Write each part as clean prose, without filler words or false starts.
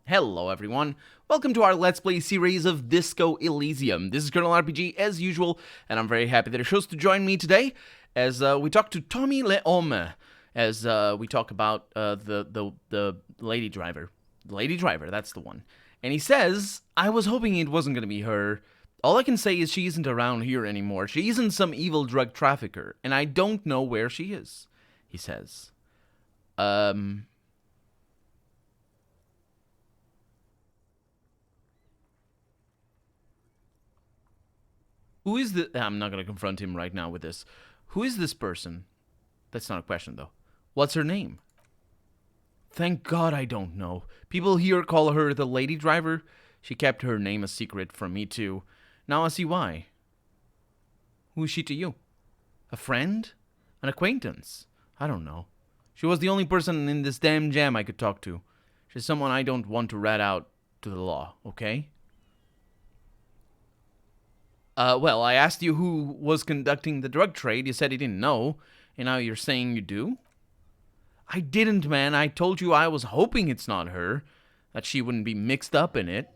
Hello everyone, welcome to our Let's Play series of Disco Elysium. This is Colonel RPG as usual, and I'm very happy that he chose to join me today as we talk to Tommy Lehomme, as we talk about the lady driver. The lady driver, that's the one. And he says, I was hoping it wasn't going to be her. All I can say is she isn't around here anymore. She isn't some evil drug trafficker, and I don't know where she is, he says. Who is the... I'm not going to confront him right now with this. Who is this person? That's not a question, though. What's her name? Thank God I don't know. People here call her the lady driver. She kept her name a secret from me, too. Now I see why. Who is she to you? A friend? An acquaintance? I don't know. She was the only person in this damn jam I could talk to. She's someone I don't want to rat out to the law, okay? Well, I asked you who was conducting the drug trade. You said you didn't know, and now you're saying you do? I didn't, man. I told you I was hoping it's not her, that she wouldn't be mixed up in it.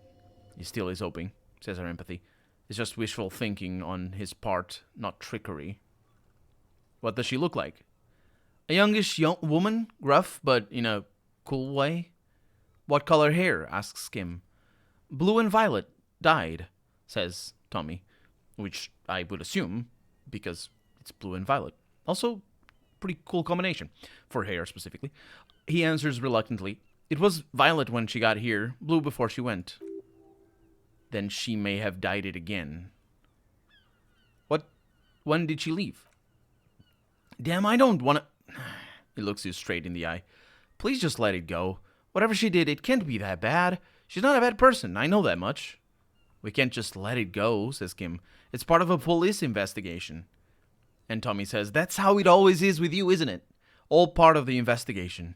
He still is hoping, says our empathy. It's just wishful thinking on his part, not trickery. What does she look like? A youngish woman, gruff, but in a cool way. What color hair? Asks Kim. Blue and violet, dyed, says Tommy. Which I would assume, because it's blue and violet. Also, pretty cool combination, for hair specifically. He answers reluctantly, it was violet when she got here, blue before she went. Then she may have dyed it again. When did she leave? Damn, I don't wanna... He looks you straight in the eye. Please just let it go. Whatever she did, it can't be that bad. She's not a bad person, I know that much. We can't just let it go, says Kim. It's part of a police investigation. And Tommy says, that's how it always is with you, isn't it? All part of the investigation.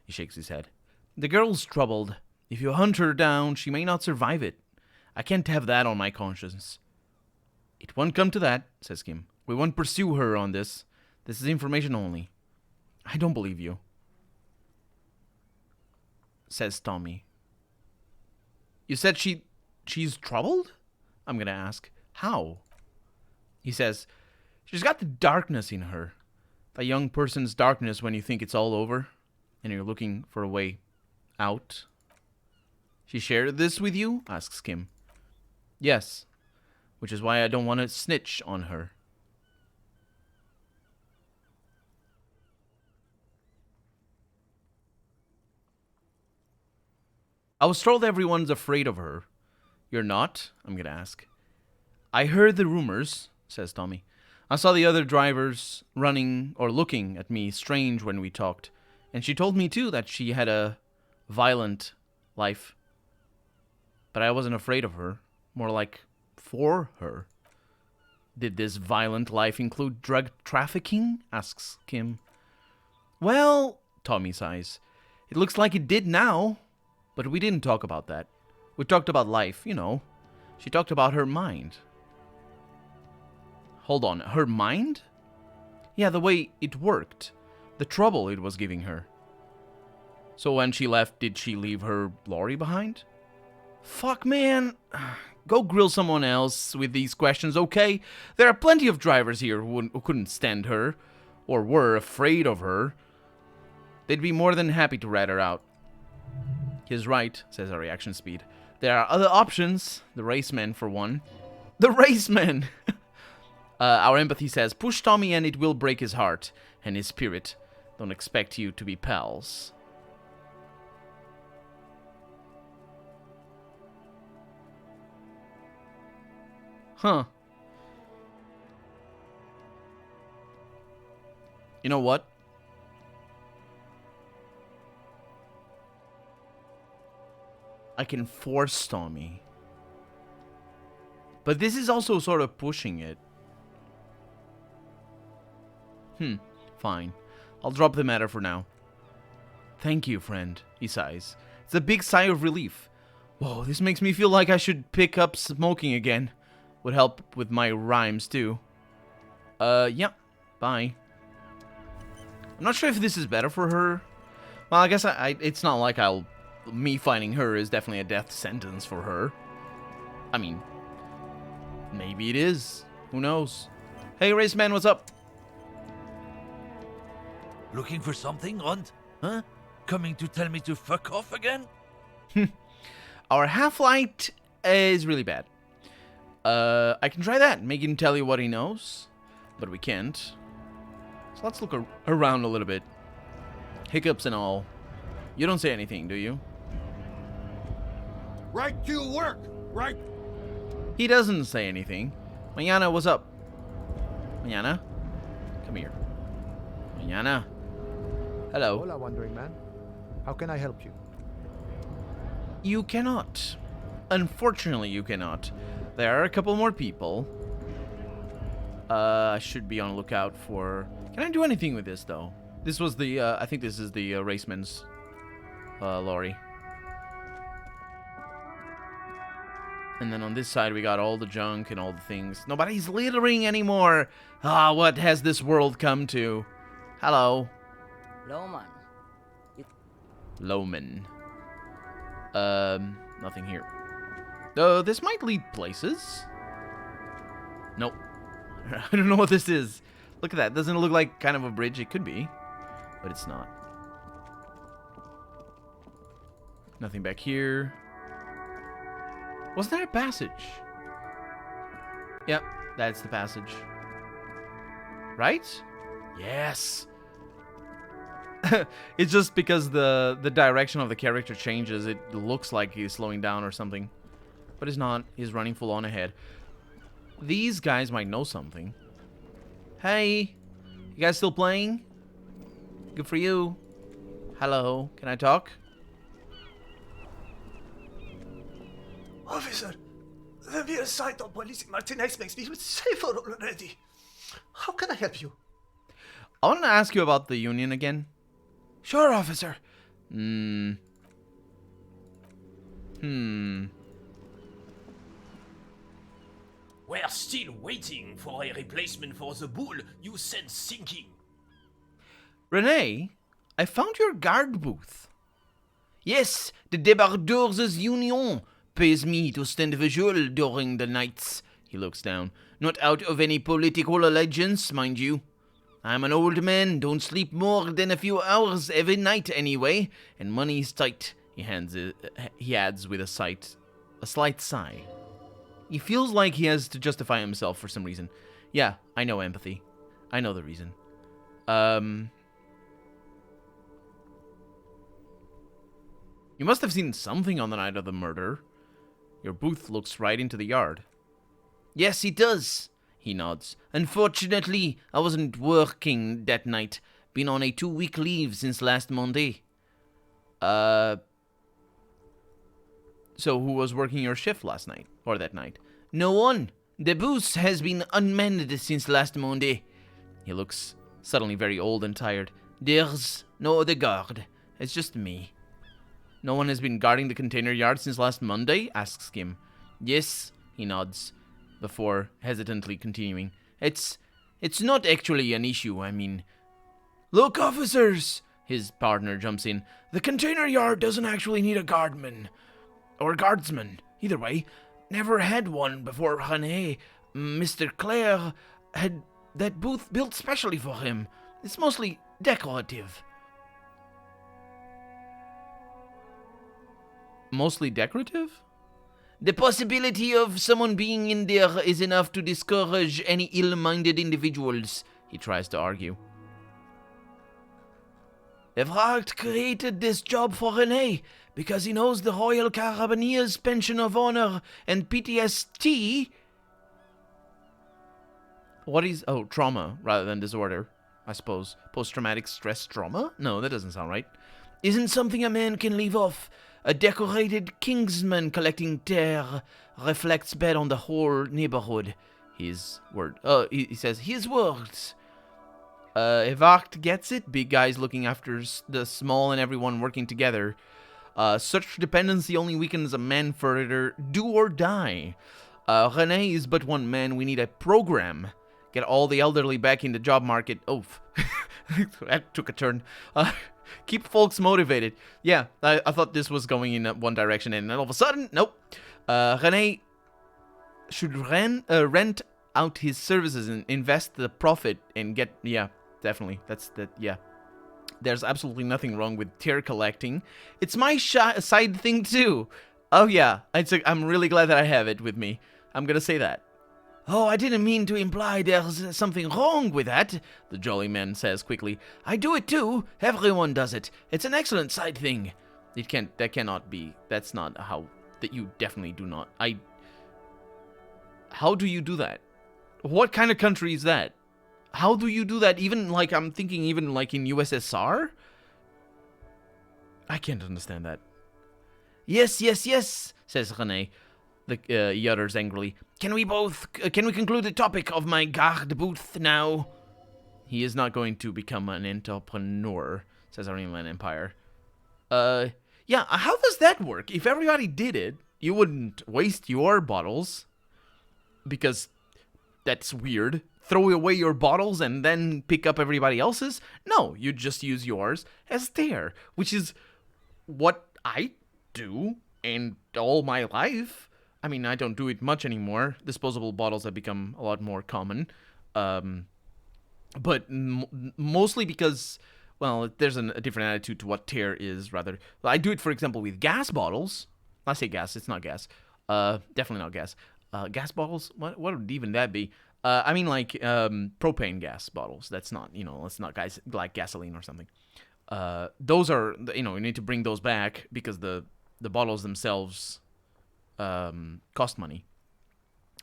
He shakes his head. The girl's troubled. If you hunt her down, she may not survive it. I can't have that on my conscience. It won't come to that, says Kim. We won't pursue her on this. This is information only. I don't believe you, says Tommy. You said she's troubled? I'm gonna ask. How? He says, she's got the darkness in her. The young person's darkness when you think it's all over and you're looking for a way out. She shared this with you? Asks Kim. Yes, which is why I don't want to snitch on her. I was told everyone's afraid of her. You're not? I'm gonna ask. I heard the rumors, says Tommy. I saw the other drivers running or looking at me strange when we talked. And she told me too that she had a violent life. But I wasn't afraid of her. More like for her. Did this violent life include drug trafficking? Asks Kim. Well, Tommy sighs. It looks like it did now. But we didn't talk about that. We talked about life, you know. She talked about her mind. Hold on, her mind? Yeah, the way it worked. The trouble it was giving her. So when she left, did she leave her lorry behind? Fuck, man. Go grill someone else with these questions, okay? There are plenty of drivers here who couldn't stand her, or were afraid of her. They'd be more than happy to rat her out. He's right, says our reaction speed. There are other options. The raceman, for one. The raceman! Our empathy says, push Tommy and it will break his heart and his spirit. Don't expect you to be pals. Huh. You know what? I can force Tommy. But this is also sort of pushing it. Fine. I'll drop the matter for now. Thank you, friend, he sighs. It's a big sigh of relief. Whoa, this makes me feel like I should pick up smoking again. Would help with my rhymes, too. Yeah. Bye. I'm not sure if this is better for her. Well, I guess it's not like I'll me finding her is definitely a death sentence for her. I mean, maybe it is. Who knows? Hey, Raceman, what's up? Looking for something, Rond? Huh? Coming to tell me to fuck off again? Our half-light is really bad. I can try that. Make him tell you what he knows. But we can't. So let's look around a little bit. Hiccups and all. You don't say anything, do you? Right to work! Right. He doesn't say anything. Mañana, what's up? Mañana? Come here. Mañana. Hello. Hola, Wandering Man. How can I help you? You cannot. Unfortunately, you cannot. There are a couple more people. I should be on the lookout for... Can I do anything with this, though? This was the, I think this is the Raceman's lorry. And then on this side, we got all the junk and all the things. Nobody's littering anymore! Ah, what has this world come to? Hello. Loman. Loman. Nothing here. This might lead places. Nope. I don't know what this is. Look at that. Doesn't it look like kind of a bridge? It could be, but it's not. Nothing back here. Wasn't there a passage? Yep, that's the passage. Right? Yes. It's just because the direction of the character changes, it looks like he's slowing down or something. But he's not. He's running full on ahead. These guys might know something. Hey, you guys still playing? Good for you. Hello, can I talk? Officer, the mere sight of Police Martinez makes me safer already. How can I help you? I want to ask you about the Union again. Sure, officer. We're still waiting for a replacement for the bull you sent sinking. Rene, I found your guard booth. Yes, the Débardeurs' Union pays me to stand visual during the nights. He looks down. Not out of any political allegiance, mind you. I'm an old man, don't sleep more than a few hours every night anyway, and money's tight. He adds with a slight sigh. He feels like he has to justify himself for some reason. Yeah, I know empathy. I know the reason. You must have seen something on the night of the murder. Your booth looks right into the yard. Yes, it does. He nods. Unfortunately, I wasn't working that night. Been on a 2-week leave since last Monday. So who was working your shift last night? Or that night? No one. The booth has been unmanned since last Monday. He looks suddenly very old and tired. There's no other guard. It's just me. No one has been guarding the container yard since last Monday? Asks Kim. Yes, he nods, before hesitantly continuing. It's not actually an issue, I mean... Look, officers! His partner jumps in. The container yard doesn't actually need a guardman. Or guardsman. Either way. Never had one before Rene. Mr. Claire had that booth built specially for him. It's mostly decorative. Mostly decorative? The possibility of someone being in there is enough to discourage any ill-minded individuals, he tries to argue. Evrard created this job for Rene because he knows the Royal Carabineers Pension of Honor and PTSD. What is... Oh, trauma rather than disorder, I suppose. Post-traumatic stress trauma? No, that doesn't sound right. Isn't something a man can leave off. A decorated kingsman collecting terre reflects bad on the whole neighborhood. His word. He says his words. Evart gets it. Big guys looking after the small and everyone working together. Such dependency only weakens a man further. Do or die. Rene is but one man. We need a program. Get all the elderly back in the job market. Oh, that took a turn. Keep folks motivated. Yeah, I thought this was going in one direction, and then all of a sudden, nope. Rene should rent out his services and invest the profit and get... Yeah, definitely. Yeah. There's absolutely nothing wrong with tear collecting. It's my side thing, too. Oh, yeah. I'm really glad that I have it with me. I'm gonna say that. Oh, I didn't mean to imply there's something wrong with that, the jolly man says quickly. I do it too. Everyone does it. It's an excellent side thing. That cannot be. That's not how, that you definitely do not. How do you do that? What kind of country is that? How do you do that? Even, like, I'm thinking even, like, in USSR? I can't understand that. Yes, says Rene. He utters angrily. Can we conclude the topic of my garde booth now? He is not going to become an entrepreneur, says our Inland Empire. Yeah, how does that work? If everybody did it, you wouldn't waste your bottles, because that's weird. Throw away your bottles and then pick up everybody else's? No, you just use yours as there, which is what I do and all my life. I mean, I don't do it much anymore. Disposable bottles have become a lot more common. But mostly because, well, there's a different attitude to what tear is, rather. I do it, for example, with gas bottles. I say gas, it's not gas. Definitely not gas. Gas bottles? What would even that be? I mean, like, propane gas bottles. That's not, it's not like gasoline or something. Those are, you need to bring those back because the bottles themselves cost money.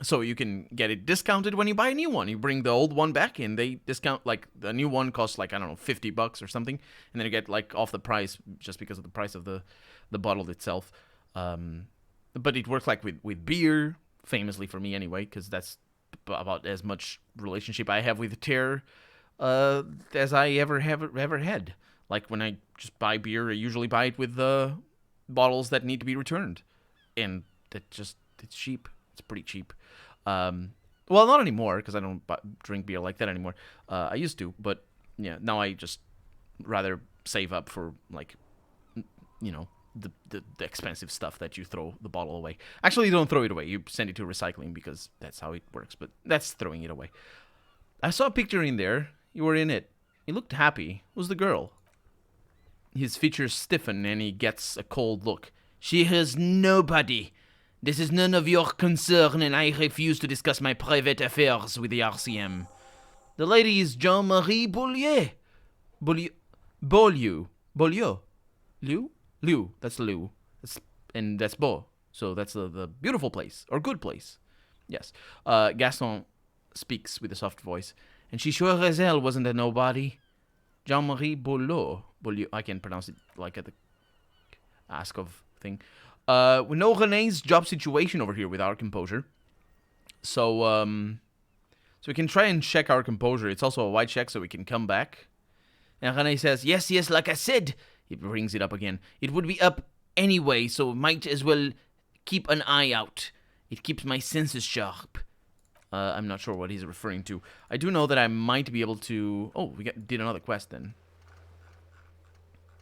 So you can get it discounted when you buy a new one. You bring the old one back and they discount, like, the new one costs, like, I don't know, $50 or something. And then you get, like, off the price just because of the price of the bottle itself. But it works, like, with beer, famously for me anyway, because that's about as much relationship I have with tear as I ever had. Like, when I just buy beer, I usually buy it with bottles that need to be returned. And it's cheap. It's pretty cheap. Well, not anymore, because I don't drink beer like that anymore. I used to, but yeah, now I just rather save up for, like, the expensive stuff that you throw the bottle away. Actually, you don't throw it away. You send it to recycling because that's how it works, but that's throwing it away. I saw a picture in there. You were in it. You looked happy. Who's the girl? His features stiffen and he gets a cold look. She has nobody. This is none of your concern, and I refuse to discuss my private affairs with the RCM. The lady is Jean-Marie Beaulieu. Beaulieu. Liu. That's Liu. And that's Beau. So that's the beautiful place, or good place. Yes. Gaston speaks with a soft voice. And she sure as hell wasn't a nobody. Jean-Marie Beaulieu. I can pronounce it like at the ask of thing. We know Rene's job situation over here with our composure. So we can try and check our composure. It's also a white check, so we can come back. And Rene says, yes, like I said. He brings it up again. It would be up anyway, so might as well keep an eye out. It keeps my senses sharp. I'm not sure what he's referring to. I do know that I might be able to... Oh, we did another quest then.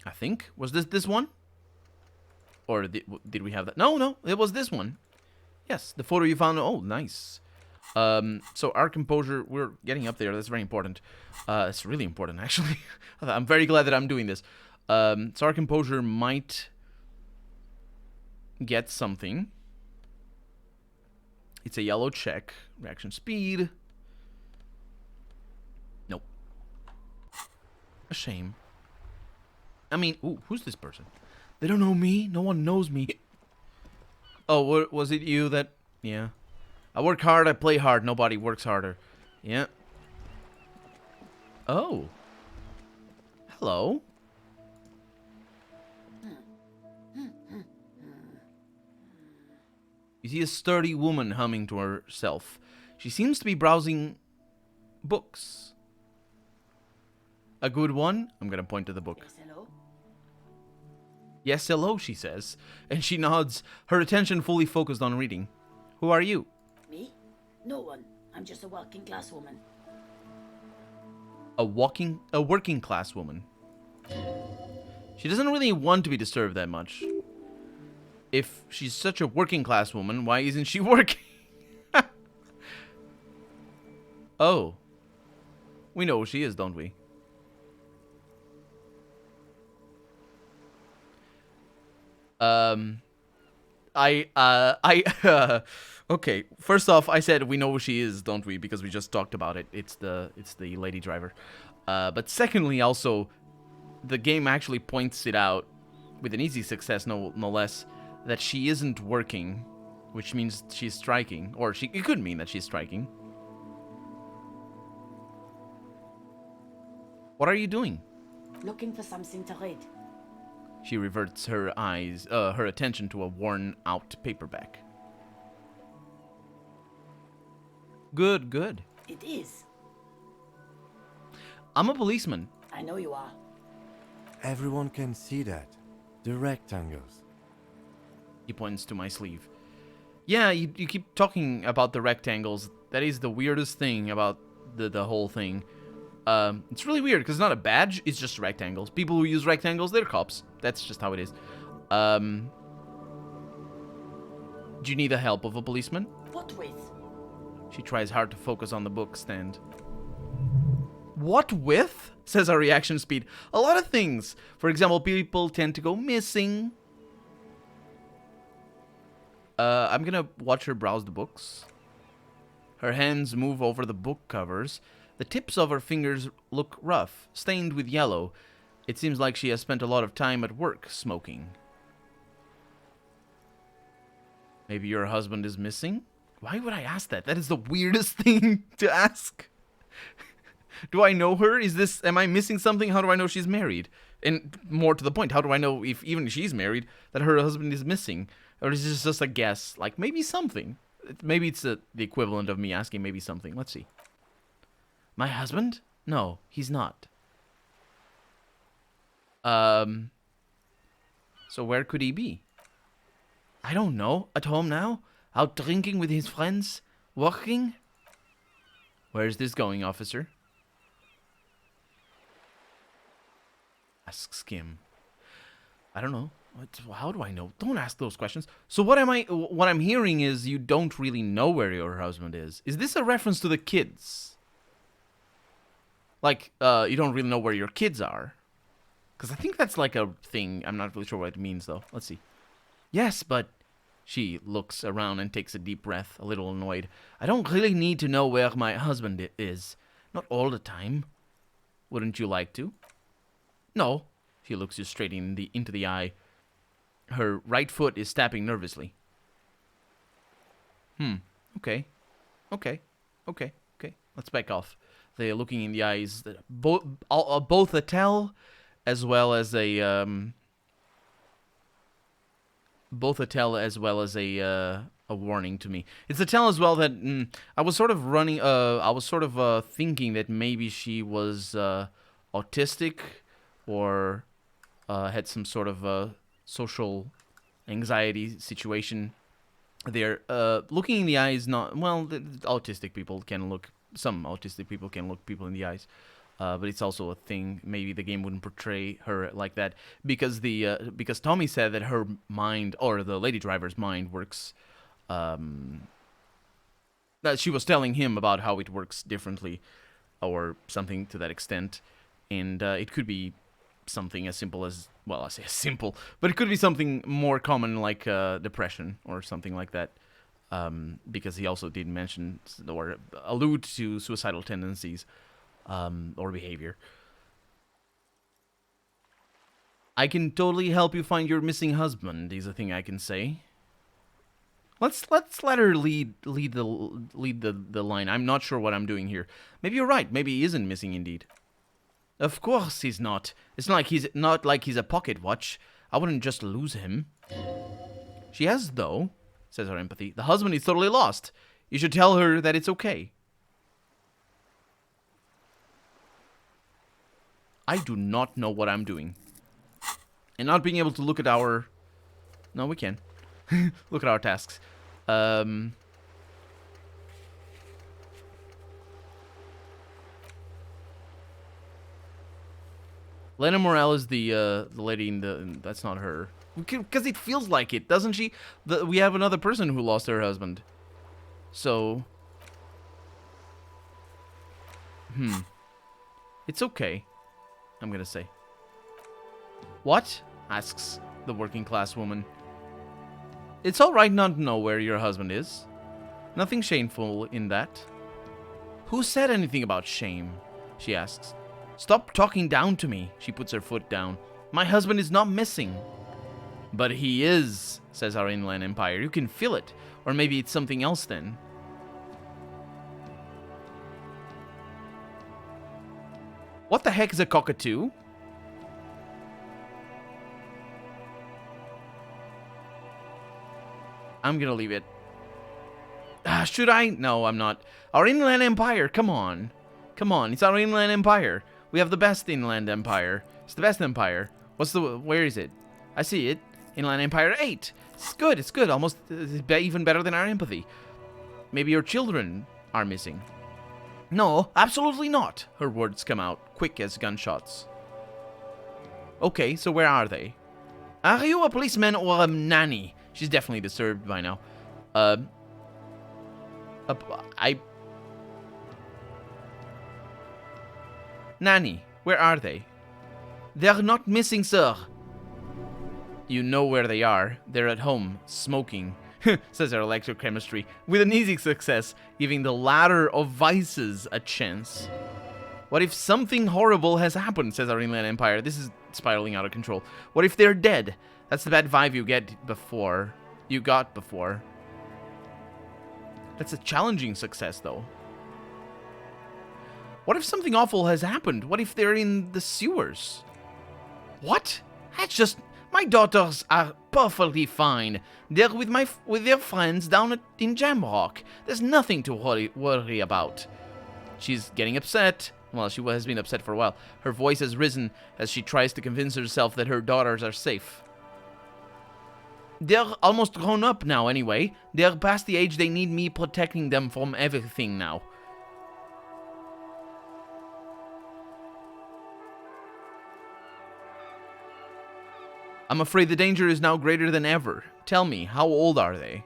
I think. Was this one? Or did we have that? No, it was this one. Yes, the photo you found. Oh, nice. So our composure, we're getting up there. That's very important. It's really important, actually. I'm very glad that I'm doing this. So our composure might get something. It's a yellow check. Reaction speed. Nope. A shame. I mean, ooh, who's this person? They don't know me. No one knows me. Oh, was it you that... Yeah. I work hard, I play hard. Nobody works harder. Yeah. Oh. Hello. You see a sturdy woman humming to herself. She seems to be browsing books. A good one? I'm gonna point to the book. Yes, hello? Yes, hello, she says, and she nods, her attention fully focused on reading. Who are you? Me? No one. I'm just a working class woman. A working class woman. She doesn't really want to be disturbed that much. If she's such a working class woman, why isn't she working? Oh. We know who she is, don't we? Okay. First off, I said we know who she is, don't we? Because we just talked about it. It's the lady driver. But secondly, also, the game actually points it out with an easy success, no less, that she isn't working, which means she's striking, or it could mean that she's striking. What are you doing? Looking for something to read. She reverts her attention to a worn-out paperback. Good, good. It is. I'm a policeman. I know you are. Everyone can see that. The rectangles. He points to my sleeve. Yeah, you keep talking about the rectangles. That is the weirdest thing about the whole thing. It's really weird because it's not a badge, it's just rectangles. People who use rectangles, they're cops. That's just how it is. Do you need the help of a policeman? What with? She tries hard to focus on the book stand. What with? Says our reaction speed. A lot of things. For example, people tend to go missing. I'm gonna watch her browse the books. Her hands move over the book covers. The tips of her fingers look rough, stained with yellow. It seems like she has spent a lot of time at work smoking. Maybe your husband is missing? Why would I ask that? That is the weirdest thing to ask. Do I know her? Am I missing something? How do I know she's married? And more to the point, how do I know if even she's married that her husband is missing? Or is this just a guess? Like maybe something. Maybe it's the equivalent of me asking maybe something. Let's see. My husband? No, he's not. So where could he be? I don't know. At home now? Out drinking with his friends? Working? Where's this going, officer? Asks Kim. I don't know. How do I know? Don't ask those questions. So what I'm hearing is you don't really know where your husband is. Is this a reference to the kids? Like, you don't really know where your kids are. Because I think that's like a thing. I'm not really sure what it means, though. Let's see. Yes, but... She looks around and takes a deep breath, a little annoyed. I don't really need to know where my husband is. Not all the time. Wouldn't you like to? No. She looks you straight into the eye. Her right foot is tapping nervously. Okay. Let's back off. They are looking in the eyes. Both a tell, as well as a warning to me. It's a tell as well that I was sort of thinking that maybe she was autistic or had some sort of social anxiety situation. They're looking in the eyes. Autistic people can look. Some autistic people can look people in the eyes. But it's also a thing. Maybe the game wouldn't portray her like that because Tommy said that her mind, or the lady driver's mind, works. That she was telling him about how it works differently, or something to that extent, and it could be something as simple as, well, I say simple, but it could be something more common like depression or something like that. Because he also did mention or allude to suicidal tendencies. Or behavior. I can totally help you find your missing husband, is a thing I can say. Let's let her lead the line. I'm not sure what I'm doing here. Maybe you're right. Maybe he isn't missing indeed. Of course he's not. It's not like he's a pocket watch. I wouldn't just lose him. She has, though, says our empathy. The husband is totally lost. You should tell her that it's okay. I do not know what I'm doing. And not being able to look at our... No, we can. Look at our tasks. Lena Morel is the lady in the... That's not her. Because it feels like it, doesn't she? We have another person who lost her husband. So... It's okay, I'm gonna say. What? Asks the working class woman. It's alright not to know where your husband is. Nothing shameful in that. Who said anything about shame? She asks. Stop talking down to me. She puts her foot down. My husband is not missing. But he is, says our inland empire. You can feel it. Or maybe it's something else then. What the heck is a cockatoo? I'm gonna leave it. Should I? No, I'm not. Our inland empire, come on. Come on, it's our inland empire. We have the best inland empire. It's the best empire. Where is it? I see it. Inland Empire 8. It's good. Almost even better than our empathy. Maybe your children are missing. No, absolutely not. Her words come out, quick as gunshots. Okay, so where are they? Are you a policeman or a nanny? She's definitely disturbed by now. Nanny, where are they? They're not missing, sir. You know where they are. They're at home, smoking, says our electrochemistry, with an easy success, giving the latter of vices a chance. What if something horrible has happened, says our inland empire. This is spiraling out of control. What if they're dead? That's the bad vibe you got before. That's a challenging success, though. What if something awful has happened? What if they're in the sewers? What? That's just... My daughters are perfectly fine. They're with their friends down in Jamrock. There's nothing to worry about. She's getting upset. Well, she has been upset for a while. Her voice has risen as she tries to convince herself that her daughters are safe. They're almost grown up now anyway. They're past the age they need me protecting them from everything now. I'm afraid the danger is now greater than ever. Tell me, how old are they?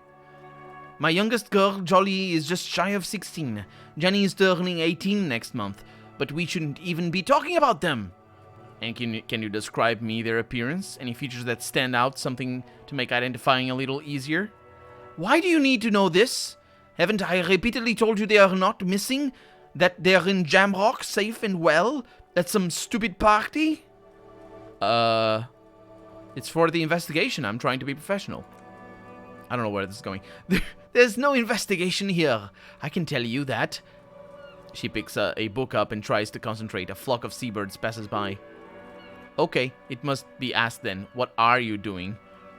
My youngest girl, Jolly, is just shy of 16. Jenny is turning 18 next month, but we shouldn't even be talking about them. And can you describe me their appearance? Any features that stand out, something to make identifying a little easier? Why do you need to know this? Haven't I repeatedly told you they are not missing? That they're in Jamrock, safe and well? At some stupid party? It's for the investigation. I'm trying to be professional. I don't know where this is going. There's no investigation here. I can tell you that. She picks a book up and tries to concentrate. A flock of seabirds passes by. Okay, it must be asked then. What are you doing?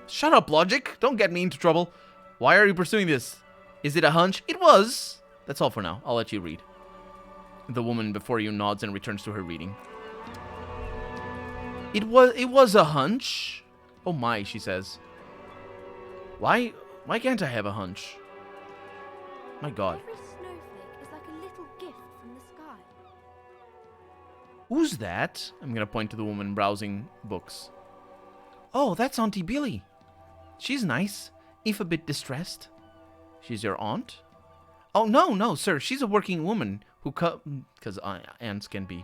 Shut up, Logic. Don't get me into trouble. Why are you pursuing this? Is it a hunch? It was. That's all for now. I'll let you read. The woman before you nods and returns to her reading. It was a hunch. Oh my, she says. Why can't I have a hunch? My God. Every snowflake is like a little gift from the sky. Who's that? I'm gonna point to the woman browsing books. Oh, that's Auntie Billy. She's nice, if a bit distressed. She's your aunt? Oh, no, sir. She's a working woman who because aunts can be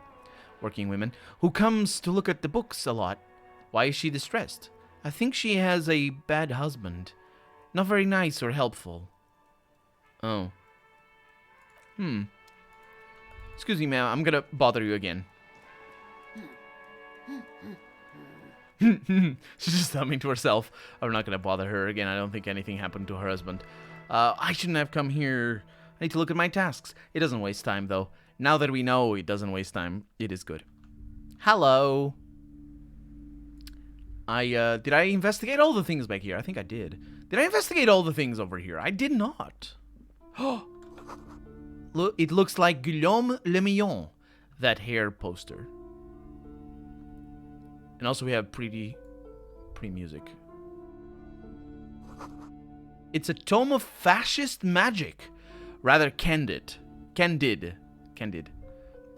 working women, who comes to look at the books a lot. Why is she distressed? I think she has a bad husband. Not very nice or helpful. Oh. Excuse me, ma'am. I'm gonna bother you again. She's just humming to herself. I'm not gonna bother her again. I don't think anything happened to her husband. I shouldn't have come here. I need to look at my tasks. It doesn't waste time, though. Now that we know it doesn't waste time, it is good. Hello. Did I investigate all the things back here? I think I did. Did I investigate all the things over here? I did not. Look, it looks like Guillaume Le Millon, that hair poster. And also we have pretty music. It's a tome of fascist magic. Rather candid.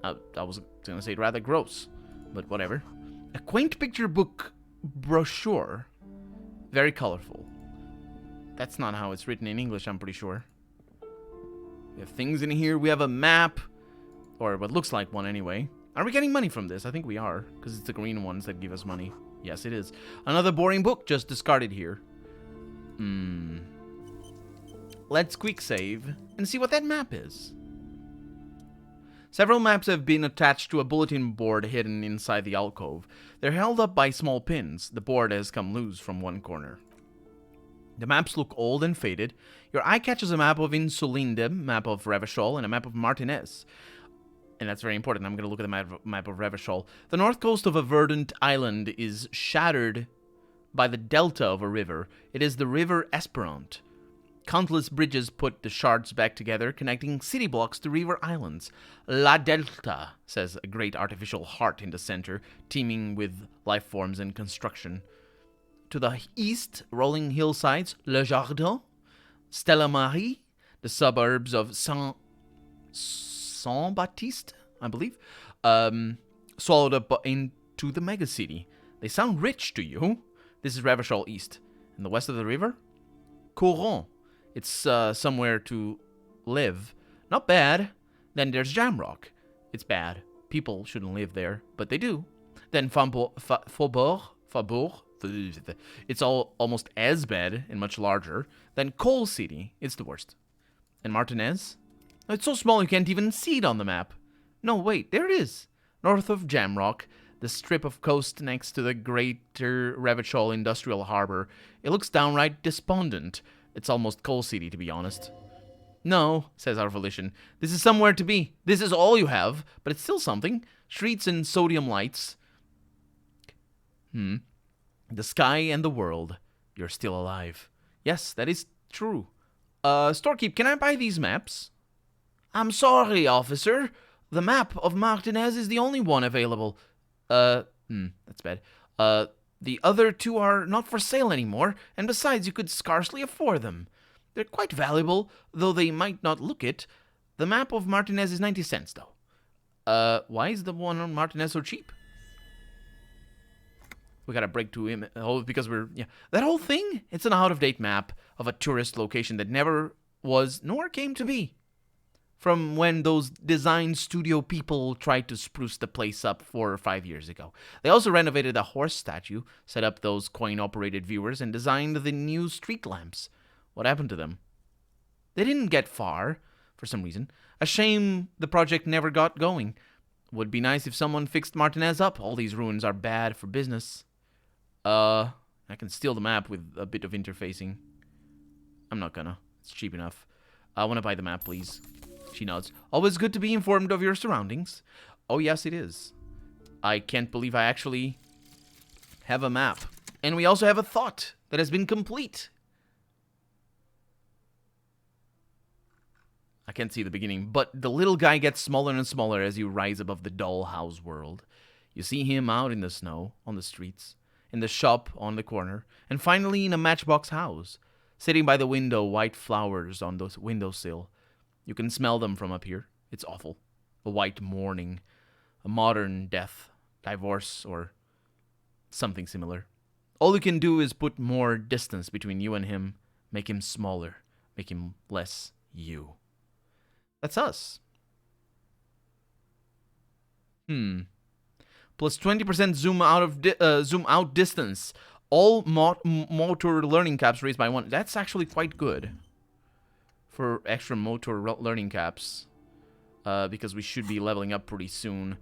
I was gonna say rather gross, but whatever. A quaint picture book brochure. Very colorful. That's not how it's written in English, I'm pretty sure. We have things in here. We have a map. Or what looks like one anyway. Are we getting money from this? I think we are. Because it's the green ones that give us money. Yes, it is. Another boring book just discarded here. Let's quick save and see what that map is. Several maps have been attached to a bulletin board hidden inside the alcove. They're held up by small pins. The board has come loose from one corner. The maps look old and faded. Your eye catches a map of Insulinde, map of Revachol, and a map of Martinez. And that's very important. I'm going to look at the map of Revachol. The north coast of a verdant island is shattered by the delta of a river. It is the River Esperant. Countless bridges put the shards back together, connecting city blocks to river islands. La Delta, says a great artificial heart in the center, teeming with life forms and construction. To the east, rolling hillsides, Le Jardin, Stella Marie, the suburbs of Saint-Baptiste, I believe, swallowed up into the megacity. They sound rich to you. This is Revachol East. In the west of the river, Coron. It's somewhere to live. Not bad. Then there's Jamrock. It's bad. People shouldn't live there, but they do. Then Faubourg. It's almost as bad and much larger. Then Coal City. It's the worst. And Martinez? It's so small you can't even see it on the map. No, wait, there it is. North of Jamrock, the strip of coast next to the greater Revachol industrial harbor. It looks downright despondent. It's almost Coal City, to be honest. No, says our volition. This is somewhere to be. This is all you have, but it's still something. Streets and sodium lights. The sky and the world. You're still alive. Yes, that is true. Storekeep, can I buy these maps? I'm sorry, officer. The map of Martinez is the only one available. That's bad. The other two are not for sale anymore, and besides, you could scarcely afford them. They're quite valuable, though they might not look it. The map of Martinez is 90 cents, though. Why is the one on Martinez so cheap? We gotta break to him, because that whole thing, it's an out-of-date map of a tourist location that never was, nor came to be. From when those design studio people tried to spruce the place up 4 or 5 years ago. They also renovated a horse statue, set up those coin-operated viewers, and designed the new street lamps. What happened to them? They didn't get far, for some reason. A shame the project never got going. Would be nice if someone fixed Martinez up. All these ruins are bad for business. I can steal the map with a bit of interfacing. I'm not gonna. It's cheap enough. I want to buy the map, please. She nods. Always good to be informed of your surroundings. Oh, yes, it is. I can't believe I actually have a map. And we also have a thought that has been complete. I can't see the beginning, but the little guy gets smaller and smaller as you rise above the dollhouse world. You see him out in the snow, on the streets, in the shop on the corner, and finally in a matchbox house, sitting by the window, white flowers on the windowsill. You can smell them from up here. It's awful. A white mourning, a modern death, divorce, or something similar. All you can do is put more distance between you and him, make him smaller, make him less you. That's us. Plus 20% zoom out distance. All motor learning caps raised by 1. That's actually quite good. For extra motor learning caps, because we should be leveling up pretty soon.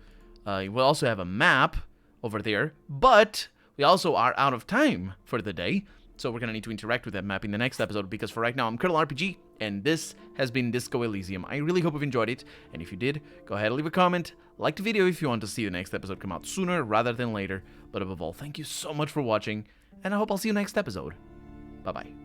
We'll also have a map over there, but we also are out of time for the day, so we're gonna need to interact with that map in the next episode, because for right now, I'm Colonel RPG, and this has been Disco Elysium. I really hope you've enjoyed it, and if you did, go ahead and leave a comment, like the video if you want to see the next episode come out sooner rather than later, but above all, thank you so much for watching, and I hope I'll see you next episode. Bye-bye.